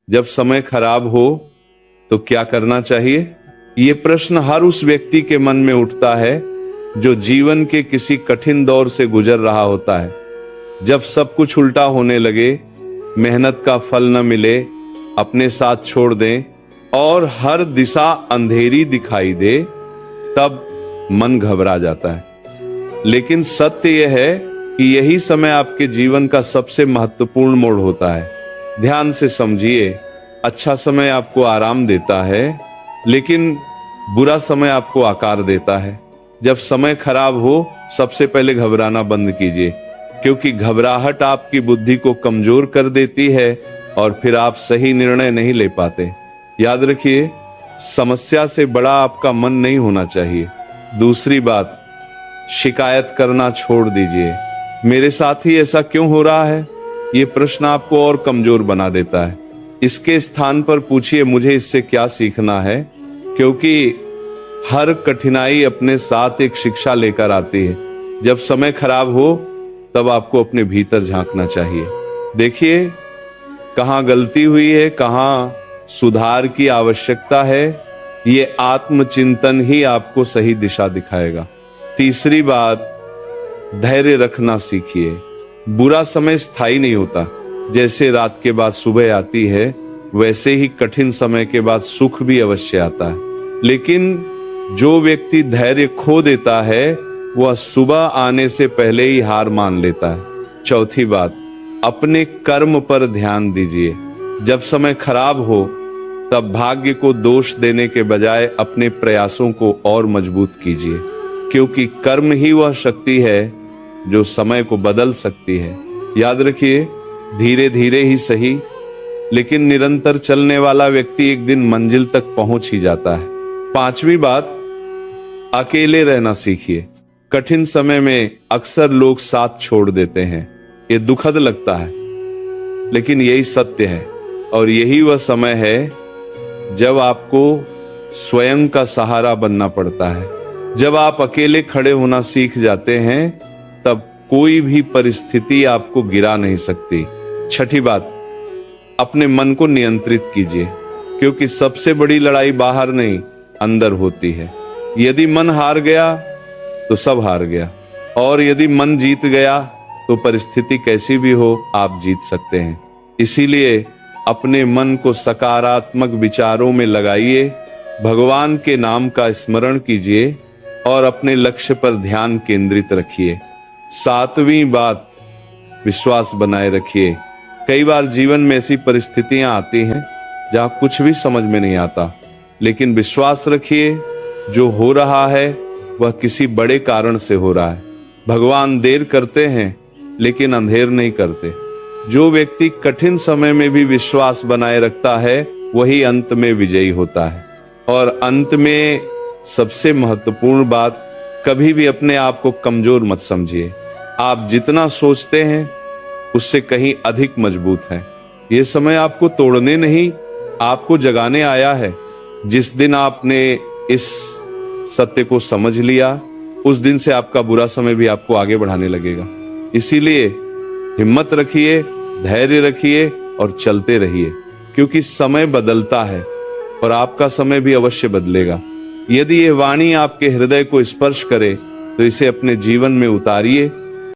जब समय खराब हो तो क्या करना चाहिए? ये प्रश्न हर उस व्यक्ति के मन में उठता है जो जीवन के किसी कठिन दौर से गुजर रहा होता है। जब सब कुछ उल्टा होने लगे, मेहनत का फल न मिले, अपने साथ छोड़ दें और हर दिशा अंधेरी दिखाई दे, तब मन घबरा जाता है। लेकिन सत्य यह है कि यही समय आपके जीवन का सबसे महत्वपूर्ण मोड़ होता है। ध्यान से समझिए, अच्छा समय आपको आराम देता है, लेकिन बुरा समय आपको आकार देता है। जब समय खराब हो, सबसे पहले घबराना बंद कीजिए, क्योंकि घबराहट आपकी बुद्धि को कमजोर कर देती है और फिर आप सही निर्णय नहीं ले पाते। याद रखिए, समस्या से बड़ा आपका मन नहीं होना चाहिए। दूसरी बात, शिकायत करना छोड़ दीजिए। मेरे साथ ही ऐसा क्यों हो रहा है? ये प्रश्न आपको और कमजोर बना देता है। इसके स्थान पर पूछिए, मुझे इससे क्या सीखना है? क्योंकि हर कठिनाई अपने साथ एक शिक्षा लेकर आती है। जब समय खराब हो, तब आपको अपने भीतर झांकना चाहिए। देखिए, कहां गलती हुई है, कहां सुधार की आवश्यकता है। ये आत्मचिंतन ही आपको सही दिशा दिखाएगा। तीसरी बात, धैर्य रखना सीखिए। बुरा समय स्थायी नहीं होता। जैसे रात के बाद सुबह आती है, वैसे ही कठिन समय के बाद सुख भी अवश्य आता है। लेकिन जो व्यक्ति धैर्य खो देता है, वह सुबह आने से पहले ही हार मान लेता है। चौथी बात, अपने कर्म पर ध्यान दीजिए। जब समय खराब हो, तब भाग्य को दोष देने के बजाय अपने प्रयासों को और मजबूत कीजिए, क्योंकि कर्म ही वह शक्ति है जो समय को बदल सकती है। याद रखिए, धीरे धीरे ही सही, लेकिन निरंतर चलने वाला व्यक्ति एक दिन मंजिल तक पहुंच ही जाता है। पांचवी बात, अकेले रहना सीखिए। कठिन समय में अक्सर लोग साथ छोड़ देते हैं। ये दुखद लगता है, लेकिन यही सत्य है। और यही वह समय है जब आपको स्वयं का सहारा बनना पड़ता है। जब आप अकेले खड़े होना सीख जाते हैं, तब कोई भी परिस्थिति आपको गिरा नहीं सकती। छठी बात, अपने मन को नियंत्रित कीजिए, क्योंकि सबसे बड़ी लड़ाई बाहर नहीं, अंदर होती है। यदि मन हार गया तो सब हार गया, और यदि मन जीत गया तो परिस्थिति कैसी भी हो, आप जीत सकते हैं। इसीलिए अपने मन को सकारात्मक विचारों में लगाइए, भगवान के नाम का स्मरण कीजिए और अपने लक्ष्य पर ध्यान केंद्रित रखिए। सातवीं बात, विश्वास बनाए रखिए। कई बार जीवन में ऐसी परिस्थितियां आती हैं जहां कुछ भी समझ में नहीं आता, लेकिन विश्वास रखिए, जो हो रहा है वह किसी बड़े कारण से हो रहा है। भगवान देर करते हैं, लेकिन अंधेर नहीं करते। जो व्यक्ति कठिन समय में भी विश्वास बनाए रखता है, वही अंत में विजयी होता है। और अंत में सबसे महत्वपूर्ण बात, कभी भी अपने आप को कमजोर मत समझिए। आप जितना सोचते हैं उससे कहीं अधिक मजबूत है। यह समय आपको तोड़ने नहीं, आपको जगाने आया है। जिस दिन आपने इस सत्य को समझ लिया, उस दिन से आपका बुरा समय भी आपको आगे बढ़ाने लगेगा। इसीलिए हिम्मत रखिए, धैर्य रखिए और चलते रहिए, क्योंकि समय बदलता है और आपका समय भी अवश्य बदलेगा। यदि यह वाणी आपके हृदय को स्पर्श करे, तो इसे अपने जीवन में उतारिए